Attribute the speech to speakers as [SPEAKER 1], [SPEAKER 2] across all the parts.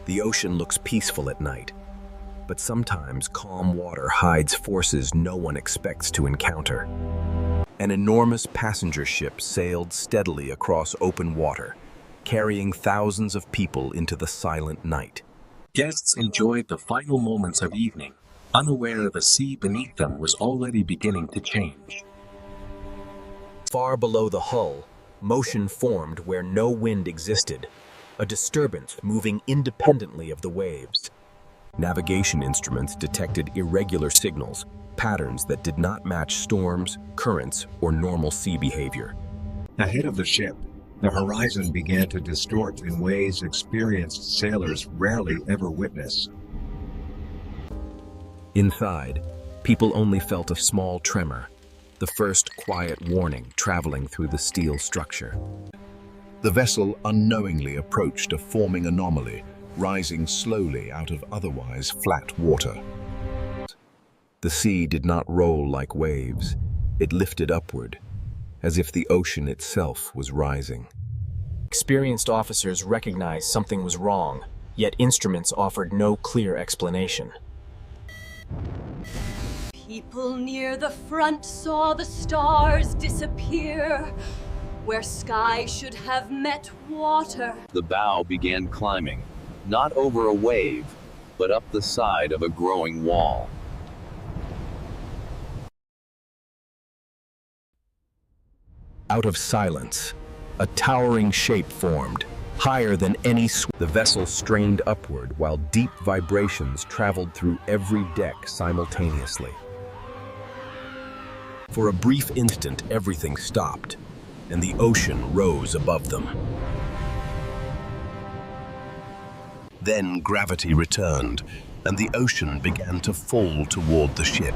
[SPEAKER 1] The ocean looks peaceful at night, but sometimes calm water hides forces no one expects to encounter. An enormous passenger ship sailed steadily across open water, carrying thousands of people into the silent night.
[SPEAKER 2] Guests enjoyed the final moments of evening, unaware the sea beneath them was already beginning to change.
[SPEAKER 1] Far below the hull, motion formed where no wind existed, a disturbance moving independently of the waves. Navigation instruments detected irregular signals, patterns that did not match storms, currents, or normal sea behavior.
[SPEAKER 3] Ahead of the ship, the horizon began to distort in ways experienced sailors rarely ever witness.
[SPEAKER 1] Inside, people only felt a small tremor, the first quiet warning traveling through the steel structure.
[SPEAKER 4] The vessel unknowingly approached a forming anomaly, rising slowly out of otherwise flat water.
[SPEAKER 1] The sea did not roll like waves. It lifted upward, as if the ocean itself was rising. Experienced officers recognized something was wrong, yet instruments offered no clear explanation.
[SPEAKER 5] People near the front saw the stars disappear, where sky should have met water.
[SPEAKER 6] The bow began climbing, not over a wave, but up the side of a growing wall.
[SPEAKER 1] Out of silence, a towering shape formed, higher than any The vessel strained upward while deep vibrations traveled through every deck simultaneously. For a brief instant, everything stopped, and the ocean rose above them.
[SPEAKER 4] Then gravity returned, and the ocean began to fall toward the ship.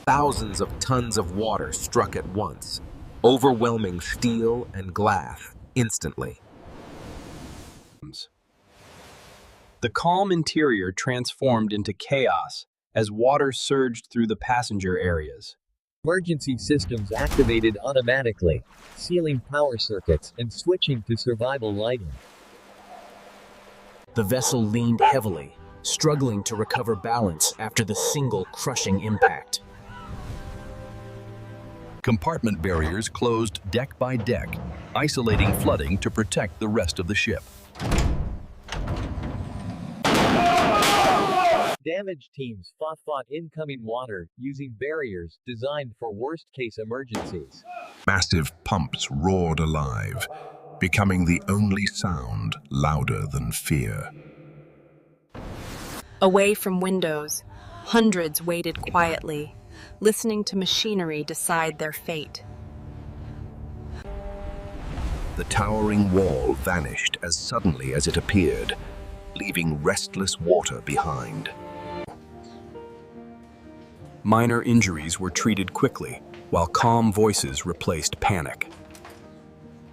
[SPEAKER 1] Thousands of tons of water struck at once, overwhelming steel and glass instantly.
[SPEAKER 7] The calm interior transformed into chaos as water surged through the passenger areas.
[SPEAKER 8] Emergency systems activated automatically, sealing power circuits and switching to survival lighting.
[SPEAKER 1] The vessel leaned heavily, struggling to recover balance after the single crushing impact.
[SPEAKER 4] Compartment barriers closed deck by deck, isolating flooding to protect the rest of the ship.
[SPEAKER 8] Damage teams fought incoming water using barriers designed for worst-case emergencies.
[SPEAKER 4] Massive pumps roared alive, becoming the only sound louder than fear.
[SPEAKER 9] Away from windows, hundreds waited quietly, listening to machinery decide their fate.
[SPEAKER 4] The towering wall vanished as suddenly as it appeared, leaving restless water behind.
[SPEAKER 1] Minor injuries were treated quickly, while calm voices replaced panic.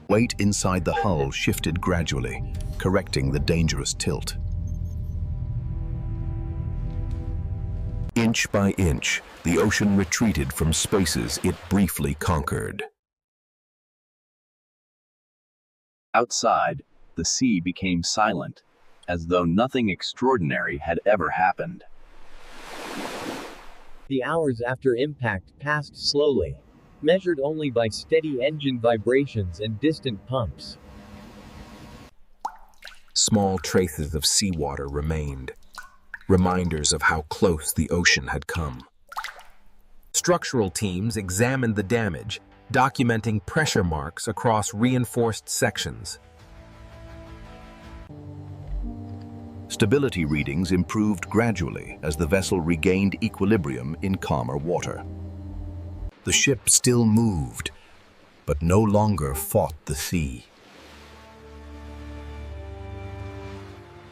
[SPEAKER 4] Weight inside the hull shifted gradually, correcting the dangerous tilt. Inch by inch, the ocean retreated from spaces it briefly conquered.
[SPEAKER 6] Outside, the sea became silent, as though nothing extraordinary had ever happened.
[SPEAKER 8] The hours after impact passed slowly, measured only by steady engine vibrations and distant pumps.
[SPEAKER 1] Small traces of seawater remained, reminders of how close the ocean had come. Structural teams examined the damage, documenting pressure marks across reinforced sections.
[SPEAKER 4] Stability readings improved gradually as the vessel regained equilibrium in calmer water. The ship still moved, but no longer fought the sea.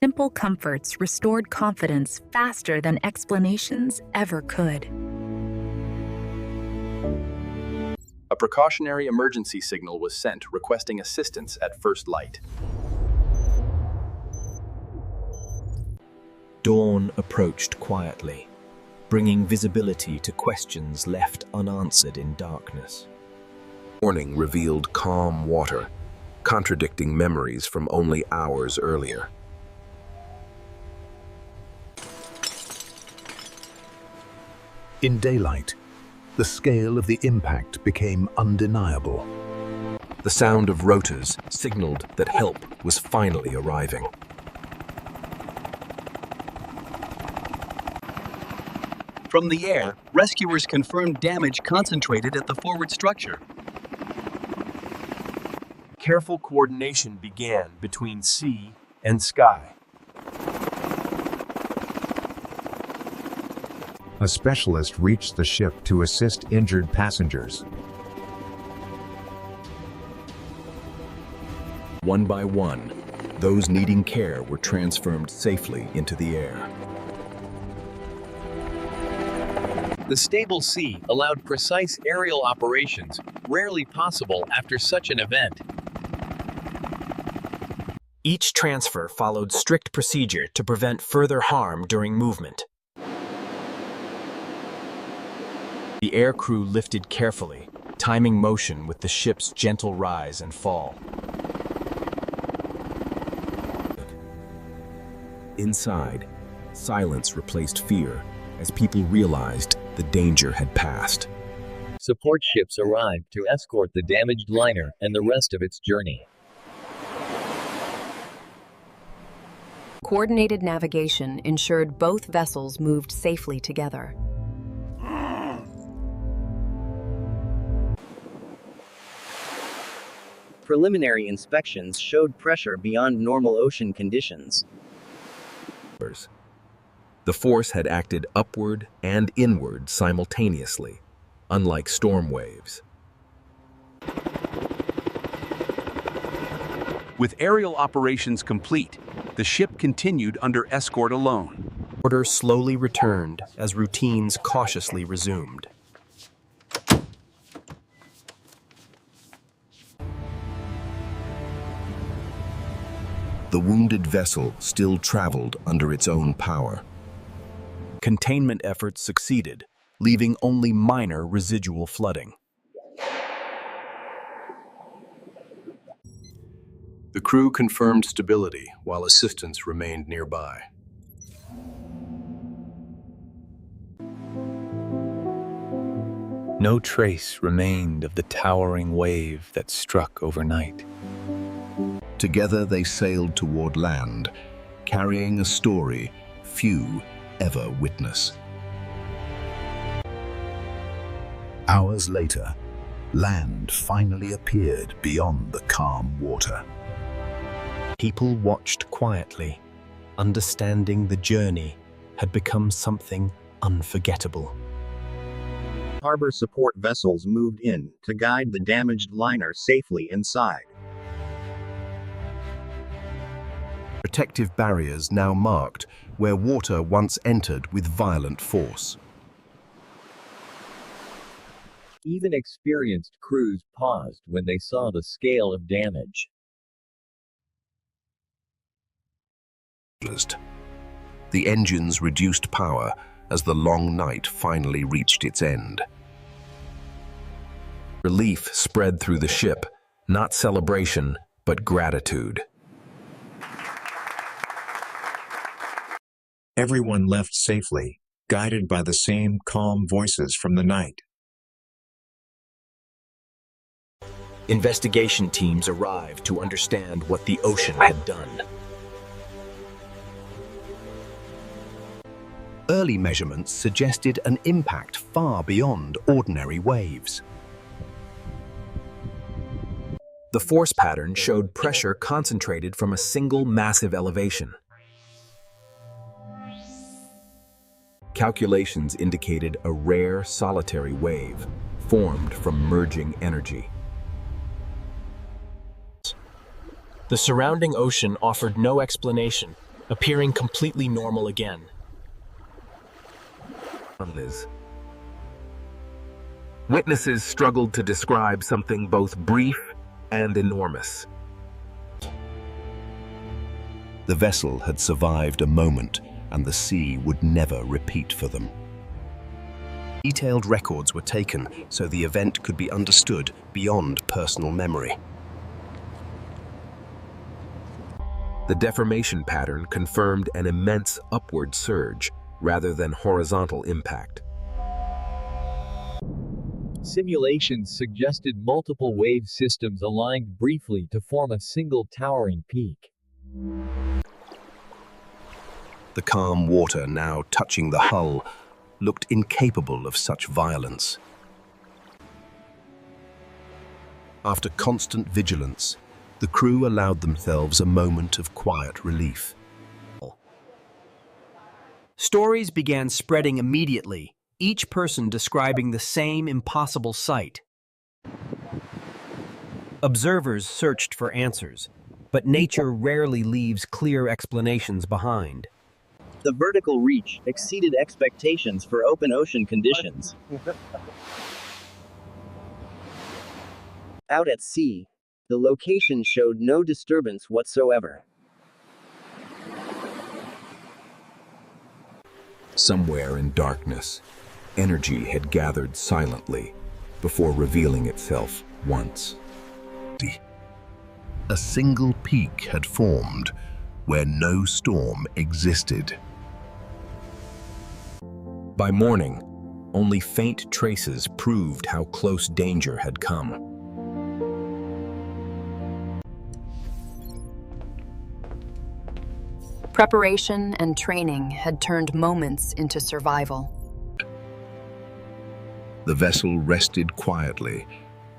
[SPEAKER 10] Simple comforts restored confidence faster than explanations ever could.
[SPEAKER 7] A precautionary emergency signal was sent requesting assistance at first light.
[SPEAKER 1] Dawn approached quietly, bringing visibility to questions left unanswered in darkness. Morning revealed calm water, contradicting memories from only hours earlier.
[SPEAKER 4] In daylight, the scale of the impact became undeniable.
[SPEAKER 1] The sound of rotors signaled that help was finally arriving.
[SPEAKER 7] From the air, rescuers confirmed damage concentrated at the forward structure. Careful coordination began between sea and sky.
[SPEAKER 3] A specialist reached the ship to assist injured passengers.
[SPEAKER 1] One by one, those needing care were transferred safely into the air.
[SPEAKER 8] The stable sea allowed precise aerial operations, rarely possible after such an event.
[SPEAKER 7] Each transfer followed strict procedure to prevent further harm during movement. The air crew lifted carefully, timing motion with the ship's gentle rise and fall.
[SPEAKER 1] Inside, silence replaced fear as people realized the danger had passed.
[SPEAKER 8] Support ships arrived to escort the damaged liner and the rest of its journey.
[SPEAKER 9] Coordinated navigation ensured both vessels moved safely together.
[SPEAKER 11] Preliminary inspections showed pressure beyond normal ocean conditions.
[SPEAKER 1] The force had acted upward and inward simultaneously, unlike storm waves.
[SPEAKER 12] With aerial operations complete, the ship continued under escort alone.
[SPEAKER 7] Order slowly returned as routines cautiously resumed.
[SPEAKER 4] The wounded vessel still traveled under its own power.
[SPEAKER 7] Containment efforts succeeded, leaving only minor residual flooding.
[SPEAKER 4] The crew confirmed stability while assistance remained nearby.
[SPEAKER 13] No trace remained of the towering wave that struck overnight.
[SPEAKER 4] Together they sailed toward land, carrying a story few ever witness. Hours later, land finally appeared beyond the calm water.
[SPEAKER 7] People watched quietly, understanding the journey had become something unforgettable.
[SPEAKER 14] Harbor support vessels moved in to guide the damaged liner safely inside.
[SPEAKER 4] Protective barriers now marked where water once entered with violent force.
[SPEAKER 8] Even experienced crews paused when they saw the scale of damage.
[SPEAKER 4] The engines reduced power as the long night finally reached its end.
[SPEAKER 1] Relief spread through the ship, not celebration, but gratitude.
[SPEAKER 3] Everyone left safely, guided by the same calm voices from the night.
[SPEAKER 7] Investigation teams arrived to understand what the ocean had done.
[SPEAKER 4] Early measurements suggested an impact far beyond ordinary waves.
[SPEAKER 1] The force pattern showed pressure concentrated from a single massive elevation. Calculations indicated a rare solitary wave formed from merging energy.
[SPEAKER 7] The surrounding ocean offered no explanation, appearing completely normal again.
[SPEAKER 1] Witnesses struggled to describe something both brief and enormous.
[SPEAKER 4] The vessel had survived a moment, and the sea would never repeat for them. Detailed records were taken so the event could be understood beyond personal memory.
[SPEAKER 1] The deformation pattern confirmed an immense upward surge rather than horizontal impact.
[SPEAKER 8] Simulations suggested multiple wave systems aligned briefly to form a single towering peak.
[SPEAKER 4] The calm water now touching the hull looked incapable of such violence. After constant vigilance, the crew allowed themselves a moment of quiet relief.
[SPEAKER 7] Stories began spreading immediately, each person describing the same impossible sight. Observers searched for answers, but nature rarely leaves clear explanations behind.
[SPEAKER 11] The vertical reach exceeded expectations for open ocean conditions. Out at sea, the location showed no disturbance whatsoever.
[SPEAKER 1] Somewhere in darkness, energy had gathered silently before revealing itself once.
[SPEAKER 4] A single peak had formed where no storm existed.
[SPEAKER 1] By morning, only faint traces proved how close danger had come.
[SPEAKER 9] Preparation and training had turned moments into survival.
[SPEAKER 4] The vessel rested quietly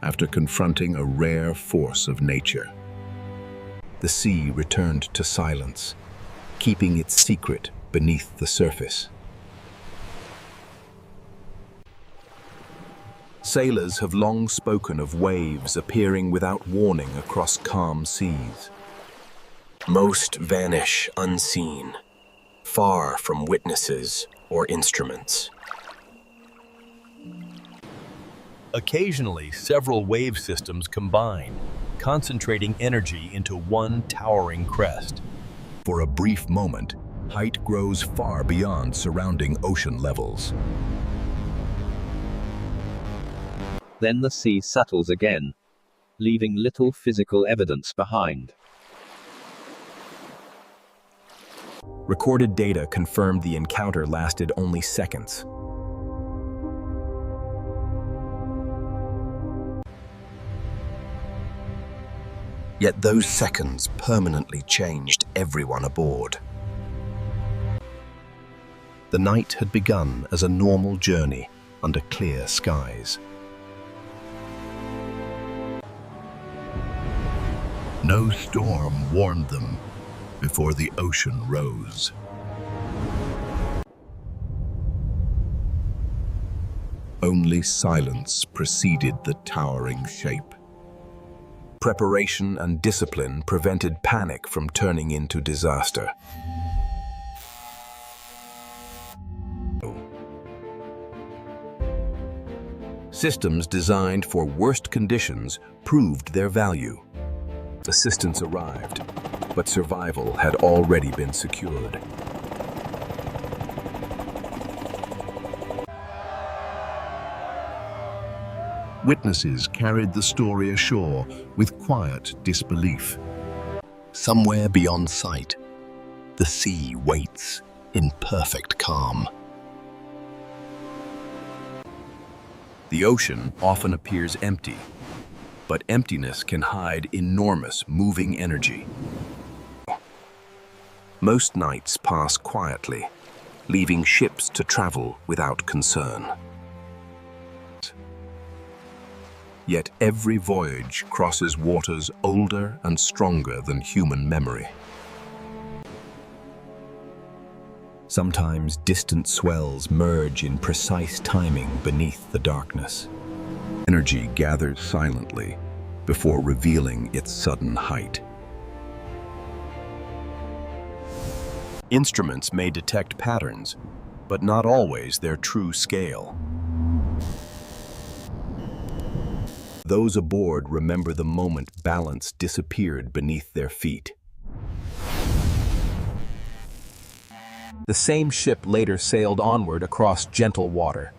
[SPEAKER 4] after confronting a rare force of nature. The sea returned to silence, keeping its secret beneath the surface. Sailors have long spoken of waves appearing without warning across calm seas.
[SPEAKER 1] Most vanish unseen, far from witnesses or instruments.
[SPEAKER 13] Occasionally, several wave systems combine, concentrating energy into one towering crest.
[SPEAKER 4] For a brief moment, height grows far beyond surrounding ocean levels.
[SPEAKER 2] Then the sea settles again, leaving little physical evidence behind.
[SPEAKER 1] Recorded data confirmed the encounter lasted only seconds.
[SPEAKER 4] Yet those seconds permanently changed everyone aboard. The night had begun as a normal journey under clear skies. No storm warned them before the ocean rose. Only silence preceded the towering shape.
[SPEAKER 1] Preparation and discipline prevented panic from turning into disaster. Systems designed for worst conditions proved their value. Assistance arrived, but survival had already been secured.
[SPEAKER 4] Witnesses carried the story ashore with quiet disbelief. Somewhere beyond sight, the sea waits in perfect calm.
[SPEAKER 1] The ocean often appears empty, but emptiness can hide enormous moving energy. Most nights pass quietly, leaving ships to travel without concern. Yet every voyage crosses waters older and stronger than human memory. Sometimes distant swells merge in precise timing beneath the darkness. Energy gathers silently before revealing its sudden height. Instruments may detect patterns, but not always their true scale. Those aboard remember the moment balance disappeared beneath their feet. The same ship later sailed onward across gentle water.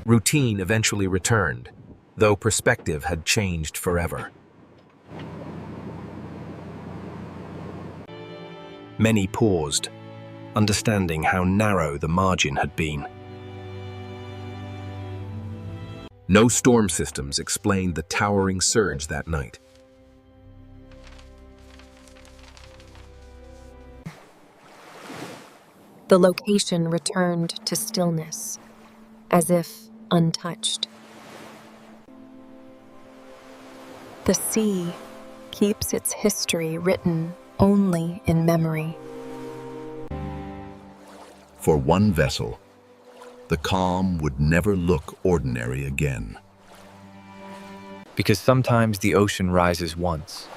[SPEAKER 1] Routine eventually returned, though perspective had changed forever. Many paused, understanding how narrow the margin had been. No storm systems explained the towering surge that night.
[SPEAKER 9] The location returned to stillness, as if untouched. The sea keeps its history written only in memory.
[SPEAKER 4] For one vessel, the calm would never look ordinary again.
[SPEAKER 13] Because sometimes the ocean rises once,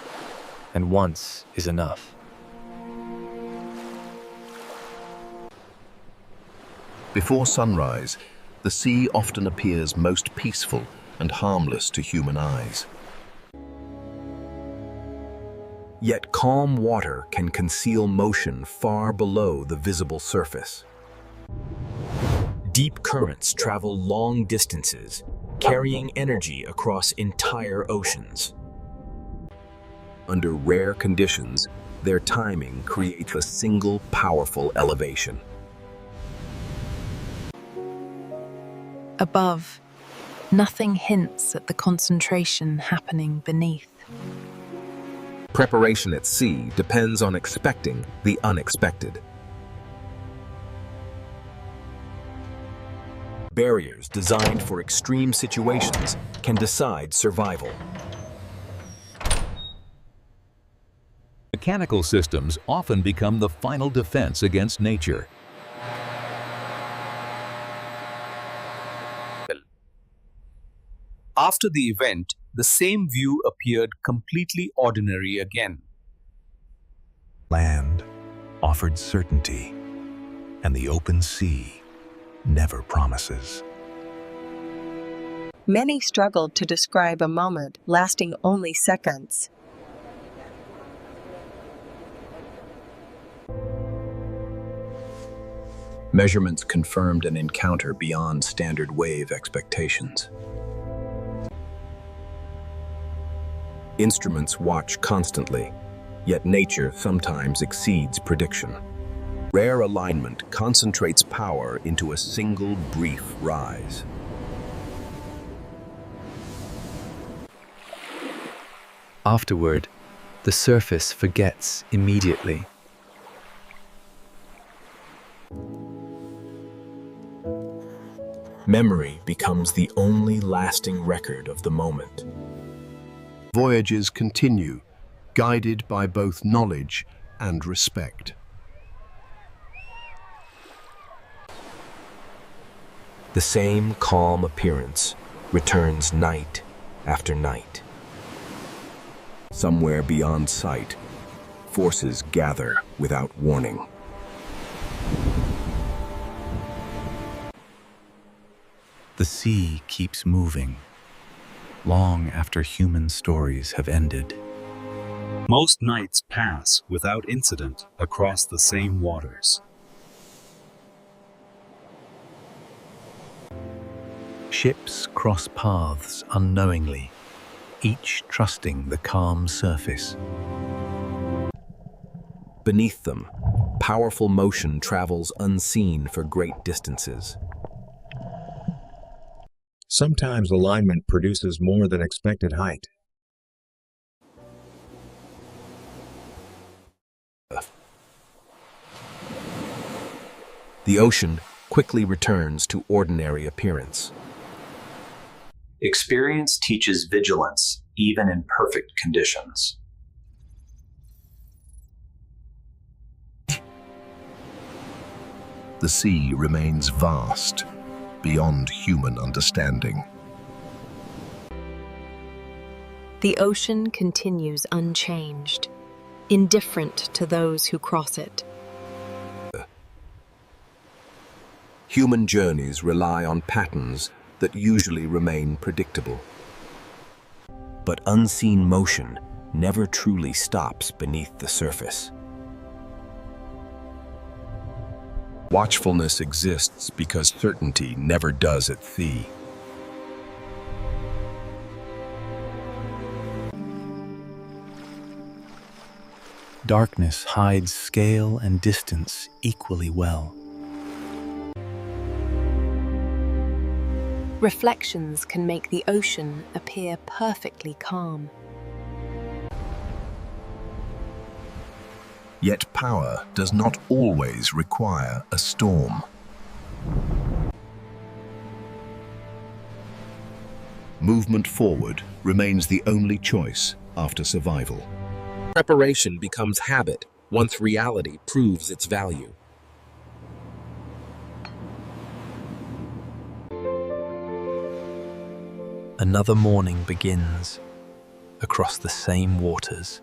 [SPEAKER 13] and once is enough.
[SPEAKER 4] Before sunrise, the sea often appears most peaceful and harmless to human eyes.
[SPEAKER 1] Yet calm water can conceal motion far below the visible surface. Deep currents travel long distances, carrying energy across entire oceans.
[SPEAKER 4] Under rare conditions, their timing creates a single powerful elevation.
[SPEAKER 9] Above, nothing hints at the concentration happening beneath.
[SPEAKER 1] Preparation at sea depends on expecting the unexpected. Barriers designed for extreme situations can decide survival.
[SPEAKER 15] Mechanical systems often become the final defense against nature.
[SPEAKER 12] After the event, the same view appeared completely ordinary again.
[SPEAKER 16] Land offered certainty, and the open sea never promises.
[SPEAKER 17] Many struggled to describe a moment lasting only seconds.
[SPEAKER 1] Measurements confirmed an encounter beyond standard wave expectations. Instruments watch constantly, yet nature sometimes exceeds prediction. Rare alignment concentrates power into a single brief rise.
[SPEAKER 13] Afterward, the surface forgets immediately.
[SPEAKER 1] Memory becomes the only lasting record of the moment.
[SPEAKER 4] Voyages continue, guided by both knowledge and respect.
[SPEAKER 1] The same calm appearance returns night after night.
[SPEAKER 4] Somewhere beyond sight, forces gather without warning.
[SPEAKER 13] The sea keeps moving, long after human stories have ended.
[SPEAKER 2] Most nights pass without incident across the same waters.
[SPEAKER 16] Ships cross paths unknowingly, each trusting the calm surface.
[SPEAKER 1] Beneath them, powerful motion travels unseen for great distances.
[SPEAKER 3] Sometimes alignment produces more than expected height.
[SPEAKER 1] The ocean quickly returns to ordinary appearance.
[SPEAKER 18] Experience teaches vigilance, even in perfect conditions.
[SPEAKER 4] The sea remains vast, beyond human understanding.
[SPEAKER 9] The ocean continues unchanged, indifferent to those who cross it.
[SPEAKER 1] Human journeys rely on patterns that usually remain predictable. But unseen motion never truly stops beneath the surface.
[SPEAKER 4] Watchfulness exists because certainty never does at sea.
[SPEAKER 13] Darkness hides scale and distance equally well.
[SPEAKER 9] Reflections can make the ocean appear perfectly calm.
[SPEAKER 4] Yet power does not always require a storm. Movement forward remains the only choice after survival.
[SPEAKER 19] Preparation becomes habit once reality proves its value.
[SPEAKER 7] Another morning begins across the same waters.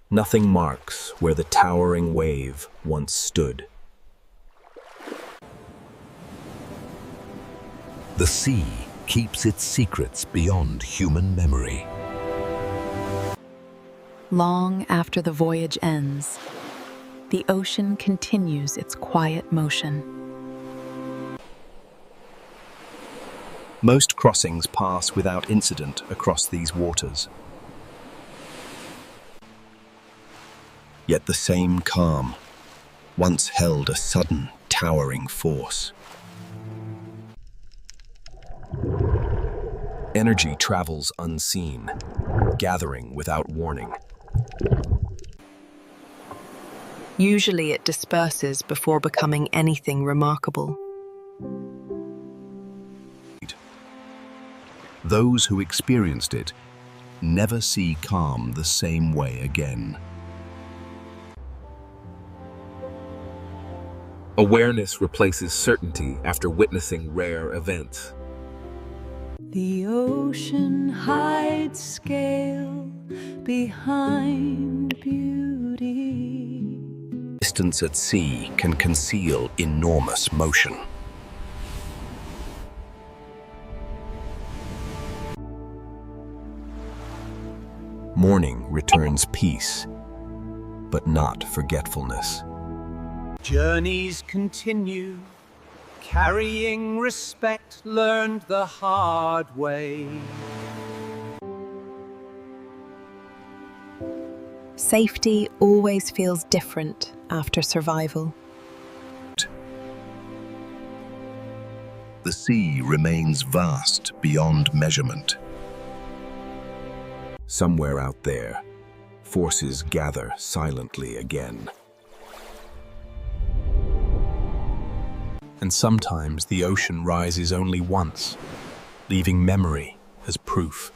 [SPEAKER 1] Nothing marks where the towering wave once stood.
[SPEAKER 16] The sea keeps its secrets beyond human memory.
[SPEAKER 10] Long after the voyage ends, the ocean continues its quiet motion.
[SPEAKER 1] Most crossings pass without incident across these waters. Yet the same calm once held a sudden, towering force. Energy travels unseen, gathering without warning.
[SPEAKER 9] Usually it disperses before becoming anything remarkable.
[SPEAKER 4] Those who experienced it never see calm the same way again.
[SPEAKER 19] Awareness replaces certainty after witnessing rare events.
[SPEAKER 5] The ocean hides scale behind beauty.
[SPEAKER 1] Distance at sea can conceal enormous motion. Morning returns peace, but not forgetfulness.
[SPEAKER 20] Journeys continue, carrying respect learned the hard way.
[SPEAKER 9] Safety always feels different after survival.
[SPEAKER 4] The sea remains vast beyond measurement.
[SPEAKER 1] Somewhere out there, forces gather silently again.
[SPEAKER 7] And sometimes the ocean rises only once, leaving memory as proof.